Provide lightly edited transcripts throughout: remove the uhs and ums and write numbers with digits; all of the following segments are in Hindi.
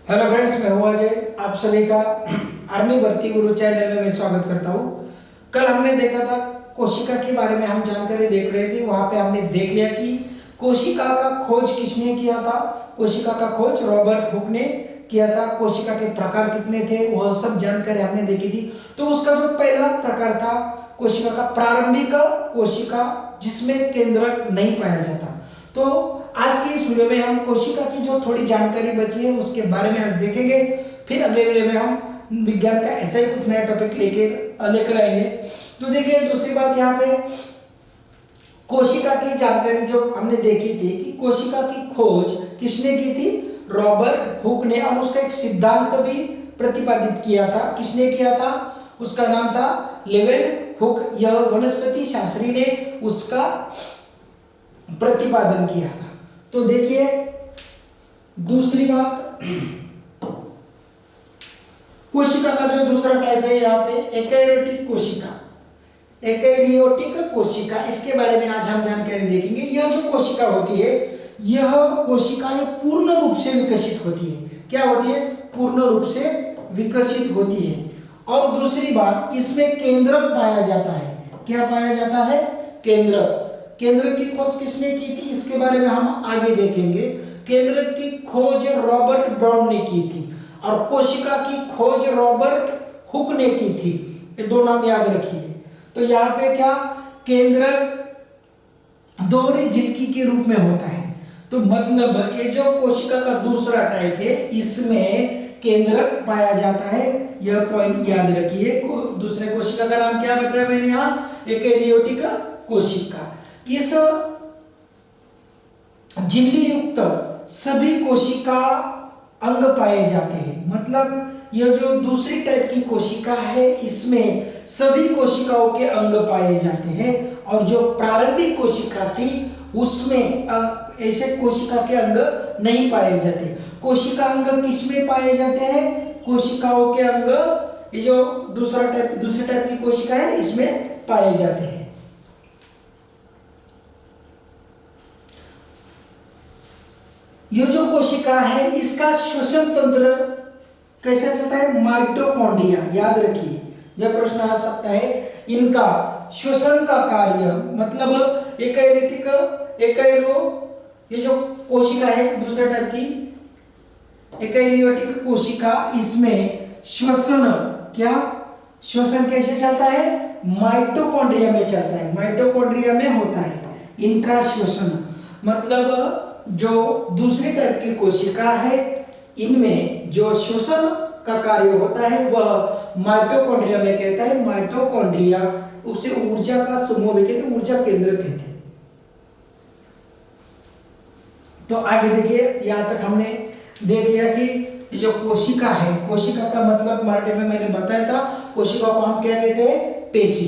हेलो फ्रेंड्स, मैं हूं अजय। आप सभी का आर्मी भर्ती गुरु चैनल में मैं स्वागत करता हूं। कल हमने देखा था कोशिका के बारे में हम जानकारी देख रहे थे। वहां पे हमने देख लिया कि कोशिका का खोज किसने किया था। कोशिका का खोज रॉबर्ट हुक ने किया था। कोशिका के प्रकार कितने थे वह सब जानकारी हमने देखी थी। तो उसका जो पहला प्रकार था कोशिका का प्रारंभिक कोशिका, जिसमें केंद्रक नहीं पाया जाता। तो आज की इस वीडियो में हम कोशिका की जो थोड़ी जानकारी बची है उसके बारे में आज देखेंगे। फिर अगले वीडियो में हम विज्ञान का ऐसा ही कुछ नया टॉपिक लेकर आएंगे। तो देखिए, दूसरी बात यहाँ पे कोशिका की जानकारी जो हमने देखी थी कि कोशिका की खोज किसने की थी, रॉबर्ट हुक ने, और उसका एक सिद्धांत भी प्रतिपादित किया था। किसने किया था? उसका नाम था लेवेन हुक। यह वनस्पति शास्त्री ने उसका प्रतिपादन किया था। तो देखिए, दूसरी बात, कोशिका का जो दूसरा टाइप है यहाँ पे एकैरियोटिक कोशिका। एकैरियोटिक कोशिका, इसके बारे में आज हम जानकारी देखेंगे। यह जो कोशिका होती है, यह कोशिकाएं पूर्ण रूप से विकसित होती है। क्या होती है? पूर्ण रूप से विकसित होती है। और दूसरी बात, इसमें केंद्रक पाया जाता है। क्या पाया जाता है? केंद्रक। केंद्रक की खोज किसने की थी, इसके बारे में हम आगे देखेंगे। केंद्रक की खोज रॉबर्ट ब्राउन ने की थी और कोशिका की खोज रॉबर्ट हुक ने की थी। ये दो नाम याद रखिए। तो यहाँ पे क्या, केंद्रक दोहरी झिल्की के रूप में होता है। तो मतलब ये जो कोशिका का दूसरा टाइप है, इसमें केंद्रक पाया जाता है। यह पॉइंट याद रखिए। दूसरे कोशिका का नाम क्या बताया मैंने यहाँ? एकैरियोटिक कोशिका। इस झिल्ली युक्त सभी कोशिका अंग पाए जाते हैं। मतलब यह जो दूसरी टाइप की कोशिका है, इसमें सभी कोशिकाओं के अंग पाए जाते हैं। और जो प्रारंभिक कोशिका थी उसमें ऐसे कोशिका के अंग नहीं पाए जाते। कोशिका अंग किसमें पाए जाते हैं? कोशिकाओं के अंग, ये जो दूसरी टाइप की कोशिका है, इसमें पाए जाते हैं। ये जो कोशिका है, इसका श्वसन तंत्र कैसा चलता है? माइटोकॉन्ड्रिया। याद रखिए, यह प्रश्न आ सकता है। इनका श्वसन का कार्य, मतलब ये जो कोशिका है दूसरे टाइप की एकैरियोटिक कोशिका, इसमें श्वसन, क्या श्वसन कैसे चलता है? माइटोकॉन्ड्रिया में चलता है। माइटोकॉन्ड्रिया में होता है इनका श्वसन। मतलब जो दूसरी टाइप की कोशिका है, इनमें जो श्वसन का कार्य होता है वह माइटोकॉन्ड्रिया में कहता है। माइटोकॉन्ड्रिया, उसे ऊर्जा का समूह भी कहते हैं, ऊर्जा केंद्र कहते हैं। तो आगे देखिए, यहां तक हमने देख लिया कि ये जो कोशिका है, कोशिका का मतलब मराठी में मैंने बताया था, कोशिका को हम क्या कहते हैं? पेशी।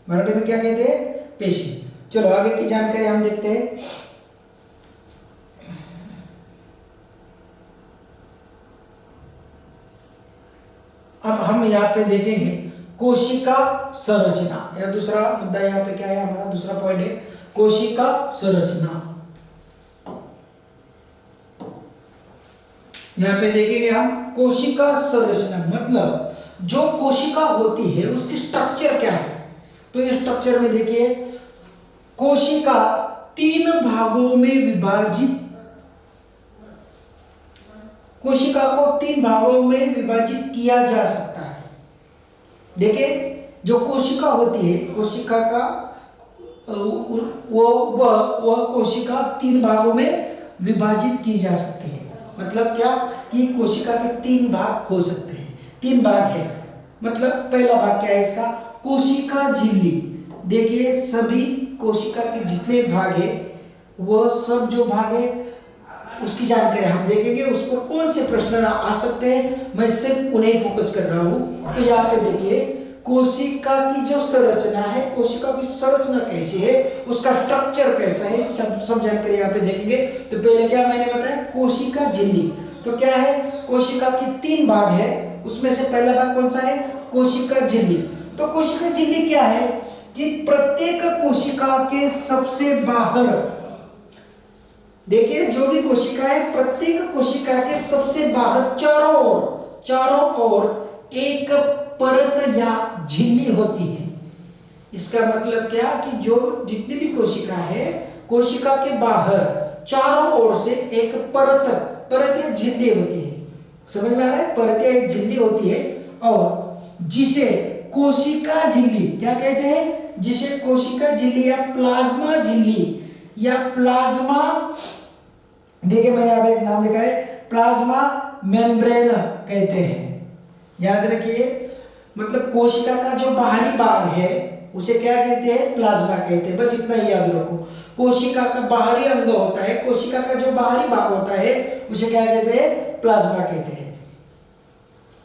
मराठी में क्या कहते हैं? पेशी। चलो आगे की जानकारी हम देखते हैं। अब हम यहाँ पे देखेंगे कोशिका संरचना। यह दूसरा मुद्दा यहाँ पे क्या है, हमारा दूसरा पॉइंट है कोशिका संरचना। यहाँ पे देखेंगे हम कोशिका संरचना, मतलब जो कोशिका होती है उसकी स्ट्रक्चर क्या है। तो इस स्ट्रक्चर में देखिए, कोशिका तीन भागों में विभाजित, कोशिका को तीन भागों में विभाजित किया जा सकता है। देखिए, जो कोशिका होती है, कोशिका का वह कोशिका तीन भागों में विभाजित की जा सकती है। मतलब क्या कि कोशिका के तीन भाग हो सकते हैं। तीन भाग है, मतलब पहला भाग क्या है इसका? कोशिका झिल्ली। देखिए, सभी कोशिका के जितने भाग है, वह सब जो भाग है उसकी जानकारी हम देखेंगे। उस पर कौन से प्रश्न आ सकते हैं, मैं सिर्फ उन्हें फोकस कर रहा हूं। तो यहाँ पे देखिए, कोशिका की जो संरचना है, कोशिका की संरचना कैसी है, उसका स्ट्रक्चर कैसा है, सब जानकारी यहाँ पे देखेंगे। तो पहले क्या मैंने बताया? कोशिका झिल्ली। तो क्या है? कोशिका की तीन भाग है, उसमें से पहला भाग कौन सा है? कोशिका झिल्ली। तो कोशिका झिल्ली क्या है कि प्रत्येक कोशिका के सबसे बाहर देखिए जो भी कोशिका है, प्रत्येक कोशिका के सबसे बाहर चारों ओर एक परत या झिल्ली होती है। इसका मतलब क्या कि जो जितनी भी कोशिका है, कोशिका के बाहर चारों ओर से एक परत या झिल्ली होती है। समझ में आ रहा है? परत या एक झिल्ली होती है, और जिसे कोशिका झिल्ली क्या कहते हैं? जिसे कोशिका झिल्ली या प्लाज्मा झिल्ली या प्लाज्मा, देखिए मैंने यहाँ पे एक नाम लिखा है, प्लाज्मा मेम्ब्रेन कहते हैं। याद रखिए, मतलब कोशिका का जो बाहरी भाग है उसे क्या कहते हैं? प्लाज्मा कहते हैं। बस इतना ही याद रखो। कोशिका का बाहरी अंग होता है, कोशिका का जो बाहरी भाग होता है उसे क्या कहते हैं? प्लाज्मा कहते हैं।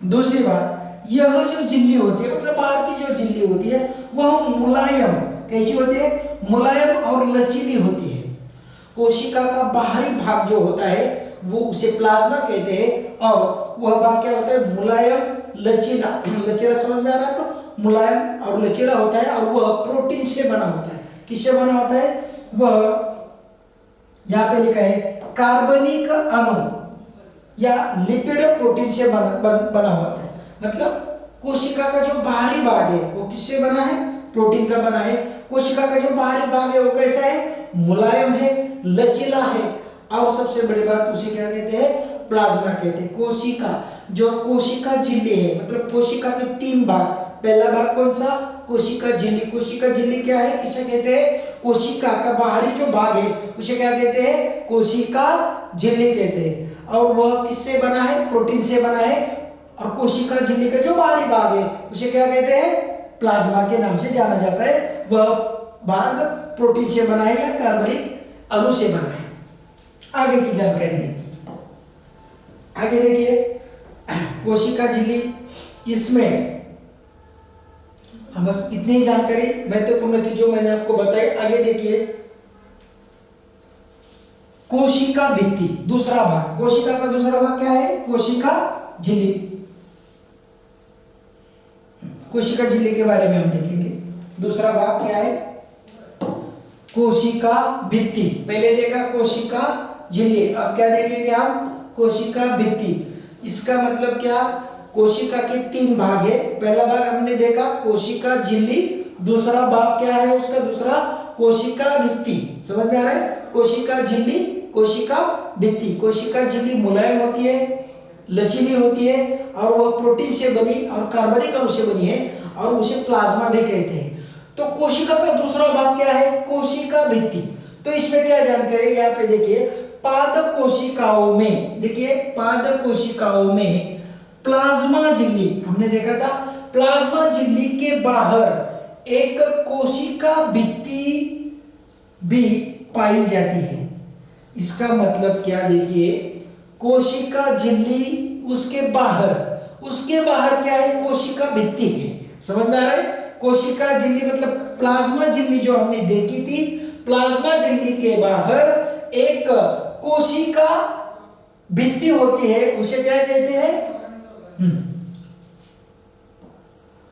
दूसरी बात, यह जो झिल्ली होती है, मतलब बाहर की जो झिल्ली होती है, वह मुलायम, कैसी होती है? मुलायम और लचीली होती है। कोशिका का बाहरी भाग जो होता है वो उसे प्लाज्मा कहते हैं, और वह भाग क्या होता है? मुलायम, लचीला। लचीला समझ में आ रहा है आपको? मुलायम और लचीला होता है, और वह प्रोटीन से बना होता है। किससे बना होता है? वह यहाँ पे लिखा है कार्बनिक अणु या लिपिड प्रोटीन से बना होता है। मतलब कोशिका का जो बाहरी भाग है वो किससे बना है? प्रोटीन का बना है। कोशिका का जो बाहरी भाग है वो कैसा है? मुलायम है, लचीला है, और सबसे बड़ी बात उसे क्या कहते हैं? प्लाज्मा कहते हैं। कोशिका झिल्ली है, मतलब कोशिका के तीन भाग। पहला भाग कौन सा? कोशिका झिल्ली। कोशिका झिल्ली क्या है? किसे कहते हैं? कोशिका का बाहरी जो भाग है उसे क्या कहते हैं? कोशिका झिल्ली कहते हैं। और वह किससे बना है? प्रोटीन से बना है। और कोशिका झिल्ली का जो बाहरी भाग है उसे क्या कहते हैं? प्लाज्मा के नाम से जाना जाता है। वह भाग प्रोटीन से बना है या कार्बनिक अणु से बना है। आगे की जानकारी देखिए। आगे देखिए, कोशिका झिल्ली, इसमें हम बस इतनी ही जानकारी महत्वपूर्ण थी जो मैंने आपको बताई। आगे देखिए, कोशिका भित्ति, दूसरा भाग। कोशिका का दूसरा भाग क्या है? कोशिका झिल्ली। कोशिका झिल्ली के बारे में हम देखेंगे। दूसरा भाग क्या है? कोशिका भित्ति। पहले देखा कोशिका झिल्ली, अब क्या देखेंगे हम? कोशिका भित्ति। इसका मतलब क्या? कोशिका के तीन भाग है। पहला भाग हमने देखा कोशिका झिल्ली, दूसरा भाग क्या है उसका? दूसरा कोशिका भित्ति। समझ में आ रहा है? कोशिका झिल्ली, कोशिका भित्ति। कोशिका झिल्ली मुलायम होती है, लचीली होती है, और वह प्रोटीन से बनी और कार्बनिक अणु से बनी है, और उसे प्लाज्मा भी कहते हैं। तो कोशिका का दूसरा भाग क्या है? कोशिका भित्ति। तो इसमें क्या जानकारी? यहाँ पे देखिए, पादप कोशिकाओं में, देखिए पादप कोशिकाओं में प्लाज्मा झिल्ली हमने देखा था। प्लाज्मा झिल्ली के बाहर एक कोशिका भित्ति भी पाई जाती है। इसका मतलब क्या? देखिए, कोशिका झिल्ली, उसके बाहर क्या है? कोशिका भित्ति है। समझ में आ रहा है? कोशिका झिल्ली मतलब प्लाज्मा झिल्ली जो हमने देखी थी, प्लाज्मा झिल्ली के बाहर एक कोशिका भित्ति होती है, उसे क्या कहते हैं?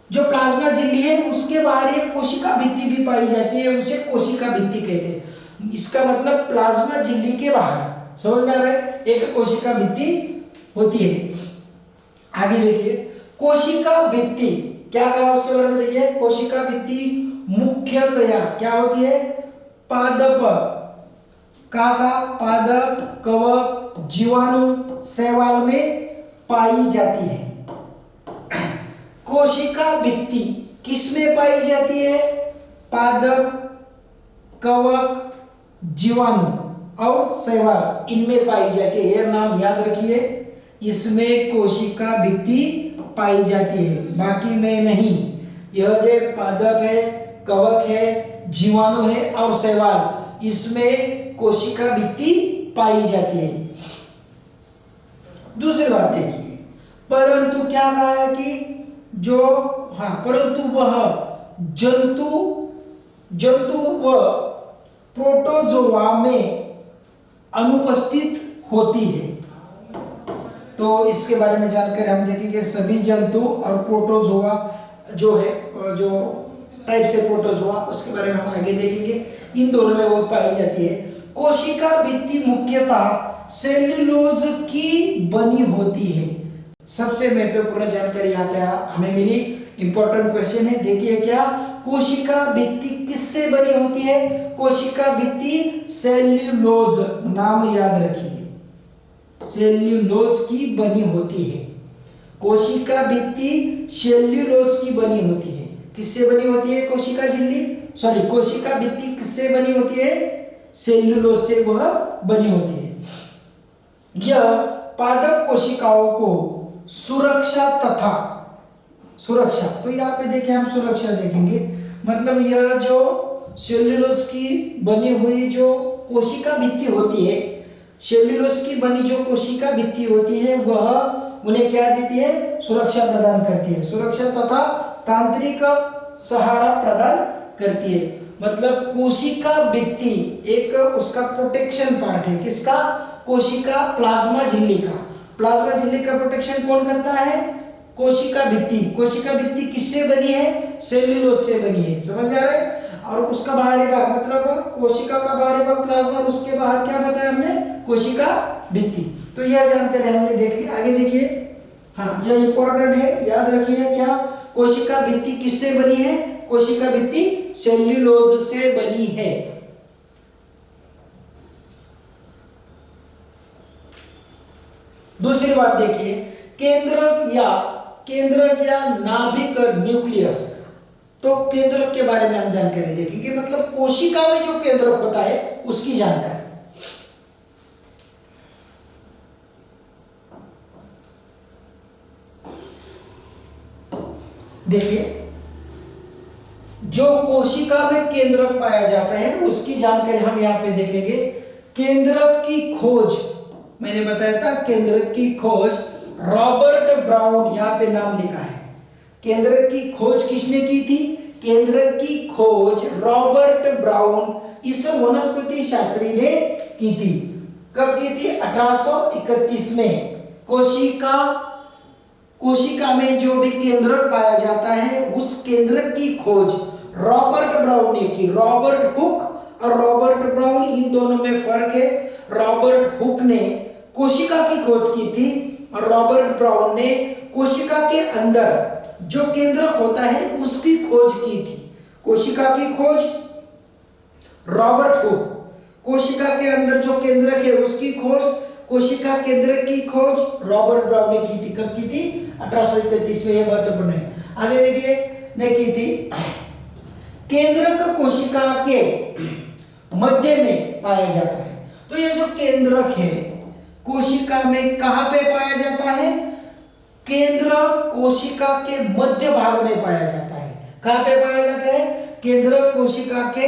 जो प्लाज्मा झिल्ली है उसके बाहर एक कोशिका भित्ति भी पाई जाती है, उसे कोशिका भित्ति कहते हैं। इसका मतलब प्लाज्मा झिल्ली के बाहर, समझ में आ रहा है, एक कोशिका भित्ति होती है। आगे देखिए, कोशिका भित्ति क्या कहा उसके बारे में देखिए। कोशिका भित्ति मुख्यतया क्या होती है? पादप, पादप, कवक, जीवाणु, शैवाल में पाई जाती है। कोशिका भित्ति किस में पाई जाती है? पादप, कवक, जीवाणु और शैवाल, इनमें पाई जाती है। यह नाम याद रखिए, इसमें कोशिका भित्ति पाई जाती है, बाकी में नहीं। यह जो पादप है, कवक है, जीवाणु है और शैवाल, इसमें कोशिका भित्ति पाई जाती है। दूसरी बात देखिए, परंतु क्या कहा है कि परंतु वह जंतु व प्रोटोजोआ में अनुपस्थित होती है। तो इसके बारे में जानकारी हम देखेंगे। सभी जंतु और प्रोटोजोआ जो है, जो टाइप से प्रोटोजोआ, उसके बारे में हम आगे देखेंगे। इन दोनों में वो पाई जाती है। कोशिका भित्ति मुख्य कोशिकांता सेल्यूलोज की बनी होती है। सबसे महत्वपूर्ण जानकारी यहाँ पे हमें मिली, इंपॉर्टेंट क्वेश्चन है। देखिए क्या, कोशिका भित्ति किससे बनी होती है? कोशिका भित्ति सेल्यूलोज, नाम याद रखिए, सेल्यूलोज की बनी होती है। कोशिका भित्ति सेल्यूलोज की बनी होती है। किससे बनी होती है? कोशिका झिल्ली, सॉरी, कोशिका भित्ति किससे बनी होती है? सेल्यूलोज से वह बनी होती है। यह पादप कोशिकाओं को सुरक्षा तथा सुरक्षा, तो यहाँ पे देखिए हम सुरक्षा देखेंगे, मतलब यह जो सेल्यूलोज की बनी हुई जो कोशिका भित्ति होती है, सेल्यूलोज की बनी जो कोशिका भित्ति होती है, वह उन्हें क्या देती है? सुरक्षा प्रदान करती है। सुरक्षा तथा तांत्रिक सहारा प्रदान करती है। मतलब कोशिका भित्ति एक उसका प्रोटेक्शन पार्ट है। किसका? कोशिका प्लाज्मा झिल्ली का। प्लाज्मा झिल्ली का प्रोटेक्शन कौन करता है? कोशिका भित्ति। कोशिका भित्ति किससे बनी है? सेल्यूलोज से बनी है। समझ में आ रहा है? और उसका बाहरी भाग, मतलब कोशिका का बाहरी भाग प्लाज्मा, और उसके बाहर क्या बताया हमने? कोशिका भित्ति। तो यह जानकारी हमने देख ली। आगे देखिए, हाँ यह इंपॉर्टेंट है, याद रखिए। क्या? कोशिका भित्ति किससे बनी है? कोशिका भित्ति सेल्यूलोज से बनी है। दूसरी बात देखिए, केंद्रक या नाभिक न्यूक्लियस। तो केंद्रक के बारे में हम जानकारी देखेंगे, मतलब कोशिका में जो केंद्रक होता है उसकी जानकारी। देखिए, जो कोशिका में केंद्रक पाया जाता है उसकी जानकारी हम यहाँ पे देखेंगे। केंद्रक की खोज, मैंने बताया था, केंद्रक की खोज रॉबर्ट ब्राउन, यहाँ पे नाम लिखा है। केंद्रक की खोज किसने की थी? केंद्रक की खोज रॉबर्ट ब्राउन, इस वनस्पति शास्त्री ने की थी। कब की थी? 1831 में। कोशिका में जो भी केंद्रक पाया जाता है उस केंद्रक की खोज रॉबर्ट ब्राउन ने की। रॉबर्ट हुक और रॉबर्ट ब्राउन, इन दोनों में फर्क है। रॉबर्ट हुक ने कोशिका की खोज की थी और रॉबर्ट ब्राउन ने कोशिका के अंदर जो केंद्रक होता है उसकी खोज की थी। कोशिका की खोज रॉबर्ट हुक, कोशिका के अंदर जो केंद्रक है उसकी खोज, कोशिका केंद्रक की खोज रॉबर्ट ब्राउन ने की थी। कब की थी? 1831 में। यह महत्वपूर्ण है। आगे देखिए, ने की थी। केंद्रक कोशिका के मध्य में पाया जाता है। तो ये जो केंद्रक है कोशिका में कहां पे पाया जाता है? केंद्रक कोशिका के मध्य भाग में पाया जाता है। कहां पे पाया जाता है? केंद्रक कोशिका के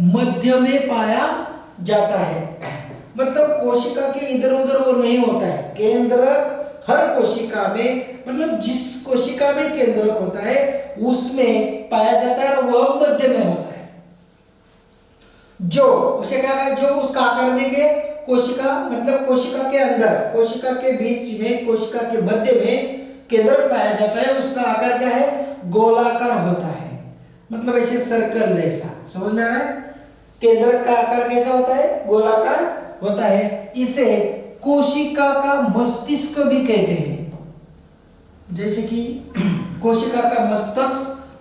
मध्य में पाया जाता है। मतलब कोशिका के इधर उधर वो नहीं होता है। केंद्रक हर कोशिका में, मतलब जिस कोशिका में केंद्रक होता है उसमें पाया जाता है और वह मध्य में होता है। जो उसे क्या है? जो उसका आकार देंगे, कोशिका मतलब कोशिका के अंदर, कोशिका के बीच में, कोशिका के मध्य में केंद्रक पाया जाता है, उसका आकार क्या है? गोलाकार होता है। मतलब ऐसे सर्कल जैसा। समझ में आ रहा है? केंद्रक का आकार कैसा होता है? गोलाकार होता है। इसे कोशिका का मस्तिष्क भी कहते हैं। जैसे कि कोशिका का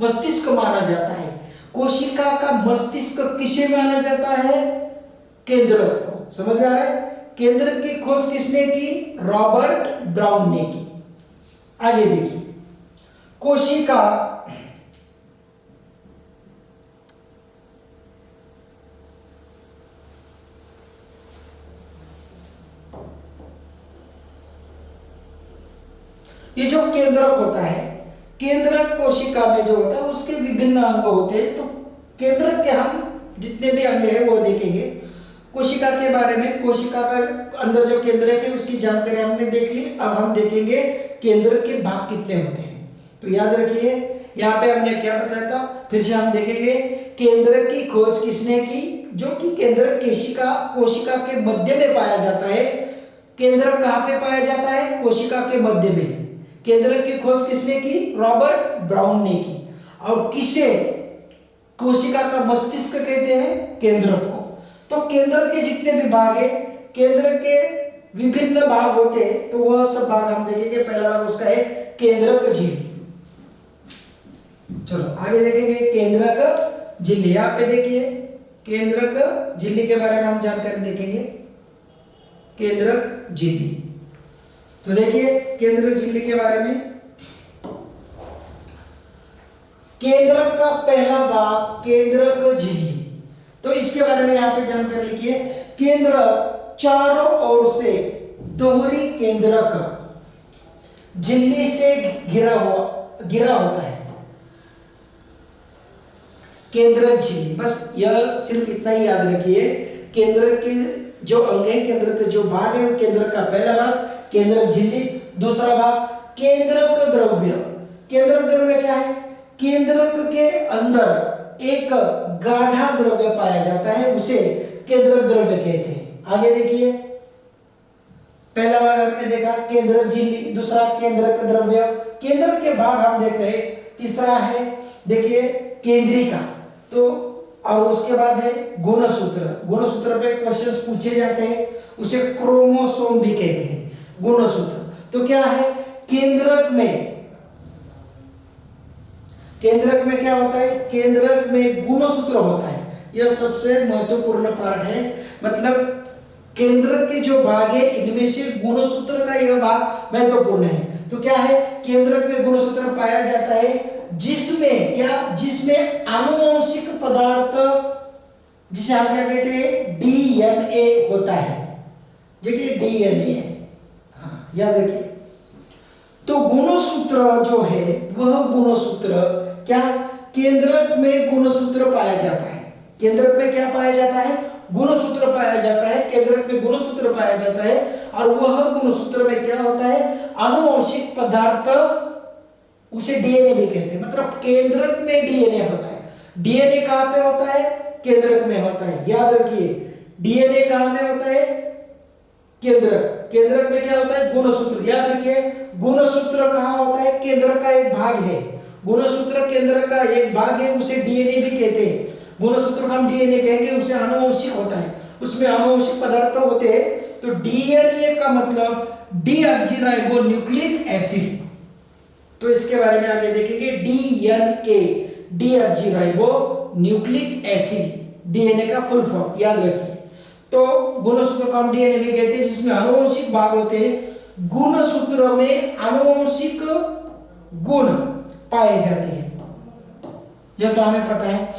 मस्तिष्क माना जाता है। कोशिका का मस्तिष्क किसे माना जाता है? केंद्रक को। समझ में आ रहा है? केंद्रक की खोज किसने की? रॉबर्ट ब्राउन ने की। आगे देखिए, कोशिका ये जो केंद्रक होता है, केंद्रक कोशिका में जो होता है उसके विभिन्न अंग होते हैं। तो केंद्रक के हम जितने भी अंग हैं वो देखेंगे। कोशिका के बारे में, कोशिका का अंदर जो केंद्रक है उसकी जानकारी हमने देख ली। अब हम देखेंगे केंद्रक के भाग कितने होते हैं। तो याद रखिए, यहाँ पे हमने क्या बताया था, फिर से हम देखेंगे। केंद्रक की खोज किसने की? जो कि केंद्रक कोशिका के मध्य में पाया जाता है। केंद्रक कहाँ पे पाया जाता है? कोशिका के मध्य में। केंद्रक की खोज किसने की? रॉबर्ट ब्राउन ने की। और किसे कोशिका का मस्तिष्क कहते हैं? केंद्रक को। तो केंद्रक के जितने भी भाग है, केंद्र के विभिन्न भाग होते हैं, तो वह सब भाग हम देखेंगे। पहला भाग उसका है केंद्रक झिल्ली। चलो आगे देखेंगे केंद्रक झिल्ली। यहाँ पे देखिए केंद्रक झिल्ली के बारे में हम जानकारी देखेंगे। केंद्रक झिल्ली, तो देखिए केंद्रक झिल्ली के बारे में, केंद्रक का पहला भाग केंद्रक झिल्ली, तो इसके बारे में यहाँ पे जानकारी लिखिए। केंद्रक चारों ओर से दोहरी केंद्रक झिल्ली से घिरा होता है। केंद्रक झिल्ली, बस यह सिर्फ इतना ही याद रखिए। केंद्र के जो अंग है, केंद्र के जो भाग है, वो केंद्र का पहला भाग केंद्रक झिल्ली, दूसरा भाग केंद्रक द्रव्य। केंद्रक द्रव्य क्या है? केंद्रक के अंदर एक गाढ़ा द्रव्य पाया जाता है, उसे केंद्रक द्रव्य कहते हैं। आगे देखिए, पहला भाग हमने देखा केंद्रक झिल्ली, दूसरा केंद्रक द्रव्य। केंद्र के भाग हम देख रहे, तीसरा है देखिए केंद्रिका, तो और उसके बाद है गुणसूत्र। गुणसूत्र पे क्वेश्चंस पूछे जाते हैं, उसे क्रोमोसोम भी कहते हैं। गुणसूत्र तो क्या है? केंद्रक में क्या होता है? केंद्रक में गुणसूत्र होता है। यह सबसे महत्वपूर्ण पार्ट है। मतलब केंद्रक के जो भाग है, इनमें से गुणसूत्र का यह भाग महत्वपूर्ण है। तो क्या है? केंद्रक में गुणसूत्र पाया जाता है, जिसमें आनुवंशिक पदार्थ, जिसे हम क्या कहते हैं, डीएनए होता है। देखिए डीएनए, हाँ याद रखिए। तो गुणसूत्र जो है, वह गुणसूत्र क्या, केंद्रक में गुणसूत्र पाया जाता है। केंद्रक में क्या पाया जाता है? गुणसूत्र पाया जाता है। केंद्रक में गुणसूत्र पाया जाता है, और वह गुणसूत्र में क्या होता है? आनुवंशिक पदार्थ, उसे डीएनए भी कहते हैं। मतलब केंद्रक में डीएनए होता है। डीएनए कहां पे होता है? केंद्रक में होता है। याद रखिए, डीएनए कहां में होता है? केंद्रक। केंद्रक में क्या होता है? गुणसूत्र। याद रखिए, गुणसूत्र कहां होता है? केंद्रक का एक भाग है। गुणसूत्र केंद्रक का एक भाग है, उसे डीएनए भी कहते हैं। गुणसूत्र को हम डीएनए कहेंगे, उसे आनुवंशिक होता है, उसमें आनुवंशिक पदार्थ होते हैं। तो डीएनए का मतलब डीऑक्सीराइबोन्यूक्लिक एसिड। तो इसके बारे में आगे देखेंगे। डीएनए, डीऑक्सीराइबोन्यूक्लिक एसिड, डीएनए का फुल फॉर्म याद रखिए। तो गुणसूत्र को हम डीएनए भी कहते हैं, जिसमें आनुवंशिक भाग होते हैं। गुणसूत्र में आनुवंशिक गुण पाए जाते हैं, यह तो हमें पता है।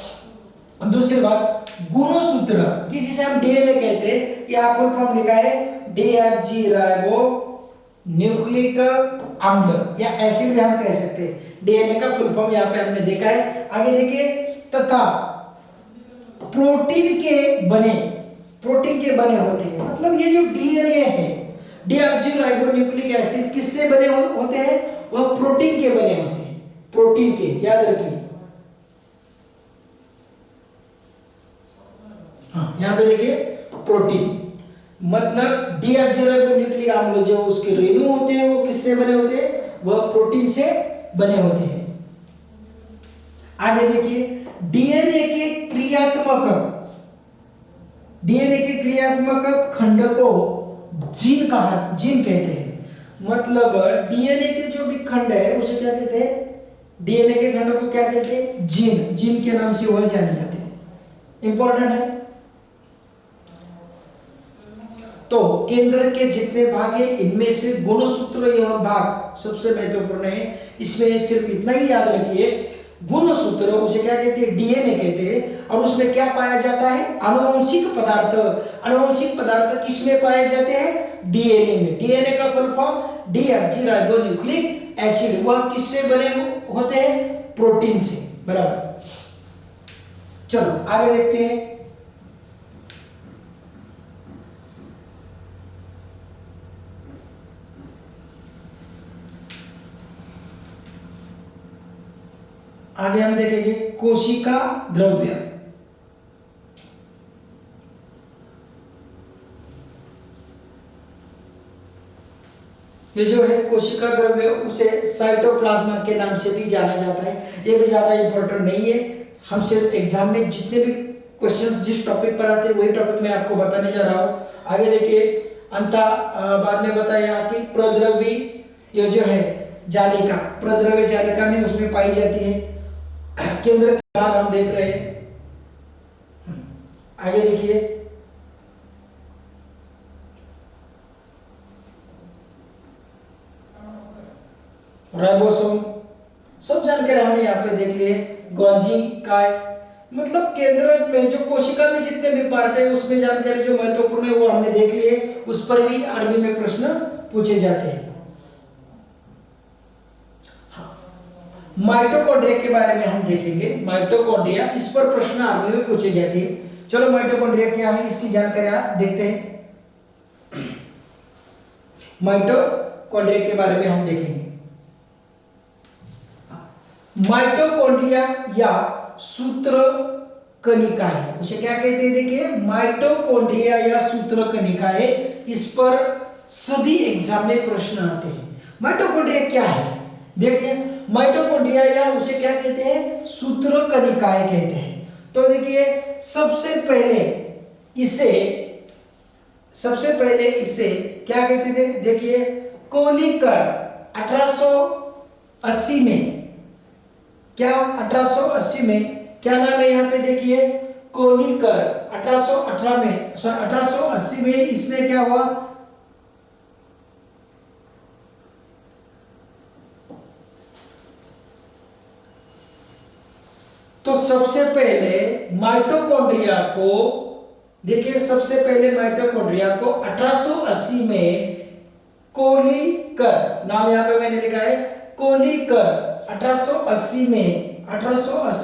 दूसरी बात, गुणसूत्र कि जिसे हम डीएनए कहते हैं, यह फुल फॉर्म लिखा है डीऑक्सीराइबो न्यूक्लिक अम्ल या एसिड भी हम कह सकते हैं। डीएनए का फुल फॉर्म यहाँ पे हमने देखा है। आगे देखिए, तथा प्रोटीन के बने होते हैं। मतलब ये जो डीएनए है, डीऑक्सीराइबोन्यूक्लिक एसिड, किससे बने होते हैं? वह प्रोटीन के बने होते हैं। प्रोटीन के, याद रखिए। हाँ, यहाँ पे देखिए प्रोटीन, मतलब डीऑक्सीराइबोन्यूक्लिक अम्ल जो उसके रेणु होते हैं, वो किससे बने होते हैं? वह प्रोटीन से बने होते हैं। आगे देखिए, डीएनए के क्रियात्मक खंड को जीन कहते हैं। मतलब डीएनए के जो भी खंड है, उसे क्या कहते हैं? डीएनए के खंड को क्या कहते हैं? जीन के नाम से वह जाने जाते हैं। इंपॉर्टेंट है। तो केंद्र के जितने भाग हैं, इनमें से गुणसूत्र यह भाग सबसे महत्वपूर्ण है। इसमें सिर्फ इतना ही याद रखिए, गुणसूत्र उसे क्या कहते हैं? डीएनए कहते हैं। और उसमें क्या पाया जाता है? आनुवंशिक पदार्थ। आनुवंशिक पदार्थ किसमें पाए जाते हैं? डीएनए में। डीएनए का फुल फॉर्म डीऑक्सीराइबोन्यूक्लिक एसिड। वह किससे बने होते हैं? प्रोटीन से। बराबर। चलो आगे देखते हैं। आगे हम देखेंगे कोशिका द्रव्य। ये जो है कोशिका द्रव्य, उसे साइटोप्लाज्मा के नाम से भी जाना जाता है। ये भी ज्यादा इंपॉर्टेंट नहीं है। हम सिर्फ एग्जाम में जितने भी क्वेश्चंस जिस टॉपिक पर आते हैं वही टॉपिक मैं आपको बताने जा रहा हूँ। आगे देखिए, अंता बाद में बताया कि प्रद्रवी ये जो है जालिका, प्रद्रव्य जालिका में उसमें पाई जाती है। केंद्र का भाग हम देख रहे हैं। आगे देखिए, राइबोसोम, सब जानकारी हमने यहाँ पे देख लिए। गोल्जी काय, मतलब केंद्र में जो कोशिका में जितने भी पार्ट है उसमें जानकारी जो महत्वपूर्ण है वो हमने देख लिए। उस पर भी आर्मी में प्रश्न पूछे जाते हैं। माइटोकॉन्ड्रिया के बारे में हम देखेंगे। माइटोकॉन्ड्रिया, इस पर प्रश्न आर्मी में पूछे जाते हैं। चलो माइटोकॉन्ड्रिया क्या है इसकी जानकारी देखते हैं। माइटोकॉन्ड्रिया के बारे में हम देखेंगे। माइटोकॉन्ड्रिया या सूत्र कणिका है, उसे क्या कहते हैं? देखिए, माइटोकॉन्ड्रिया या सूत्र कणिका है। इस पर सभी एग्जाम में प्रश्न आते हैं। माइटोकॉन्ड्रिया क्या है? देखिए, माइटोकॉन्ड्रिया या उसे क्या कहते हैं? सूत्र कणिकाएं कहते हैं। तो देखिए, सबसे पहले इसे क्या कहते थे? देखिए, कोलिकर 1880 में, क्या 1880 में क्या नाम है यहाँ पे? देखिए, कोलिकर 1880 में इसने क्या हुआ? तो सबसे पहले माइटोकॉन्ड्रिया को, देखिए, सबसे पहले माइटोकॉन्ड्रिया को 1880 में कोलिकर, नाम यहां पे मैंने लिखा है कोलिकर, 1880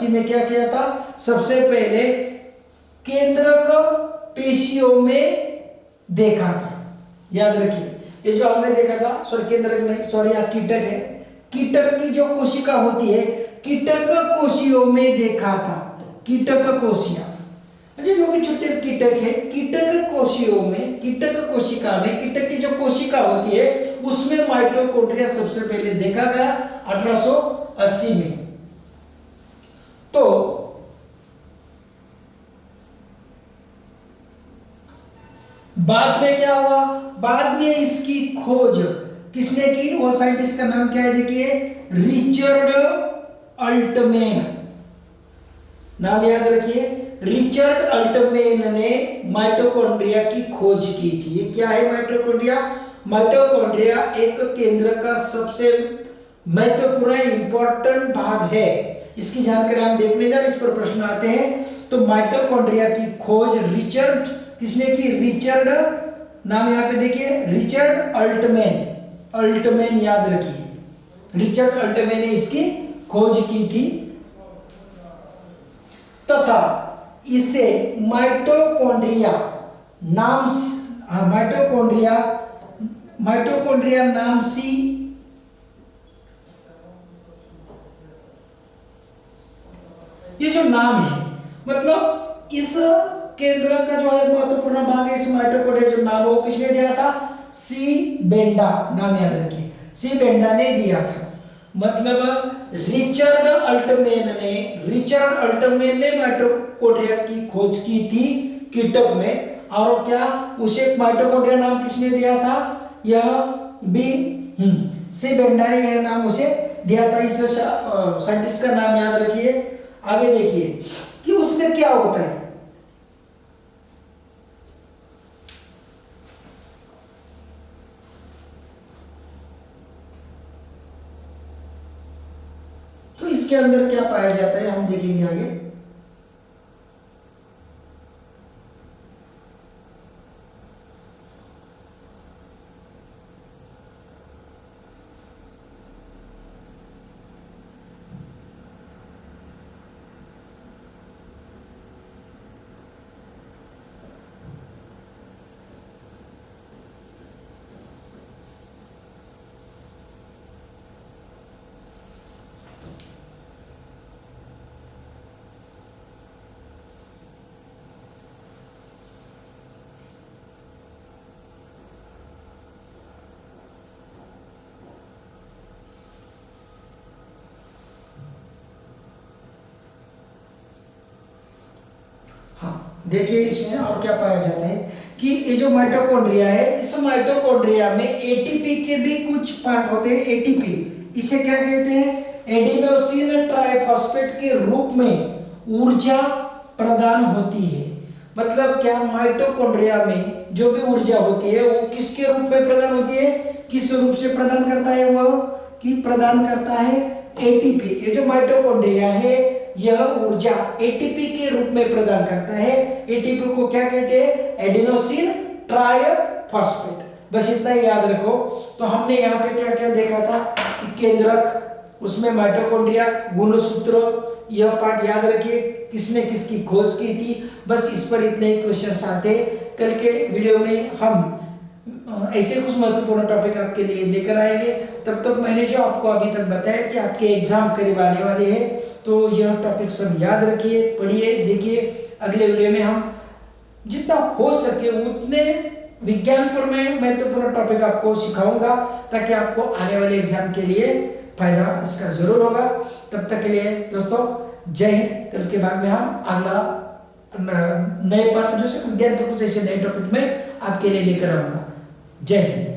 में क्या किया था? सबसे पहले केंद्रक पेशियों में देखा था। याद रखिए, ये जो हमने देखा था, सॉरी केंद्रक नहीं, सॉरी यहाँ कीटक है। कीटक की जो कोशिका होती है, कीटक कोशियों में देखा था। कीटक कोशिया, जो भी छोटे कीटक है, कीटक कोशियों में, कीटक कोशिका में, कीटक की जो कोशिका होती है उसमें माइटोकॉन्ड्रिया सबसे पहले देखा गया 1880 में। तो बाद में क्या हुआ? बाद में इसकी खोज किसने की? वो साइंटिस्ट का नाम क्या है? देखिए, रिचर्ड अल्टमैन, नाम याद रखिए। रिचर्ड अल्टमैन ने माइटोकॉन्ड्रिया की खोज की थी। ये क्या है माइटोकॉन्ड्रिया? माइटोकॉन्ड्रिया एक केंद्र का सबसे महत्वपूर्ण इंपॉर्टेंट भाग है। इसकी जानकारी हम देखने जा रहे हैं, इस पर प्रश्न आते हैं। तो माइटोकॉन्ड्रिया की खोज रिचर्ड, किसने की? रिचर्ड, नाम यहाँ पे देखिए, रिचर्ड अल्टमैन, अल्टमैन याद रखिए, रिचर्ड अल्टमैन ने इसकी खोज की थी। तथा इसे माइटोकॉन्ड्रिया नाम, माइटोकॉन्ड्रिया नाम सी ये जो नाम है, मतलब इस केंद्र का जो है महत्वपूर्ण भाग है, इस माइटोकॉन्ड्रिया जो नाम वो किसने दिया था? सी बेंडा, नाम याद रखिए, सी बेंडा ने दिया था। मतलब रिचर्ड अल्टमैन ने माइटोकॉन्ड्रिया की खोज की थी कीटक में। और क्या उसे माइटोकॉन्ड्रिया नाम किसने दिया था? यह बी सी बेंडा ने यह नाम उसे दिया था। इस साइंटिस्ट का नाम याद रखिए। आगे देखिए कि उसमें क्या होता है। तो इसके अंदर क्या पाया जाता है हम देखेंगे आगे। देखिए इसमें और क्या पाया जाता है कि ये जो माइटोकॉन्ड्रिया है, इस माइटोकॉन्ड्रिया में एटीपी के भी कुछ पार्ट होते हैं। एटीपी इसे क्या कहते हैं? एडिनोसिन ट्राइफॉस्फेट के रूप में ऊर्जा प्रदान होती है। मतलब क्या, माइटोकॉन्ड्रिया में जो भी ऊर्जा होती है वो किसके रूप में प्रदान होती है? किस रूप से प्रदान करता है वह? कि प्रदान करता है एटीपी। ये जो माइटोकॉन्ड्रिया है यह ऊर्जा एटीपी के रूप में प्रदान करता है। एटीपी को क्या कहते हैं? Adenosine triphosphate. बस इतना ही याद रखो। तो हमने यहाँ पे क्या क्या देखा था कि केंद्रक, उसमें माइटोकॉन्ड्रिया, गुणसूत्र, यह पार्ट याद रखिए, किसने किसकी खोज की थी। बस इस पर इतने ही क्वेश्चंस आते। कल के वीडियो में हम ऐसे कुछ महत्वपूर्ण टॉपिक आपके लिए लेकर आएंगे। तब तक मैंने जो आपको अभी तक बताया कि आपके एग्जाम करीब आने वाले हैं, तो यह टॉपिक सब याद रखिए, पढ़िए, देखिए। अगले वीडियो में हम जितना हो सके उतने विज्ञान पर मैं महत्वपूर्ण टॉपिक आपको सिखाऊंगा, ताकि आपको आने वाले एग्जाम के लिए फायदा इसका जरूर होगा। तब तक के लिए दोस्तों जय हिंद। कल के बाद में हम अगला नए पाठ जो विज्ञान के कुछ ऐसे नए टॉपिक में आपके लिए लेकर आऊंगा। जय हिंद।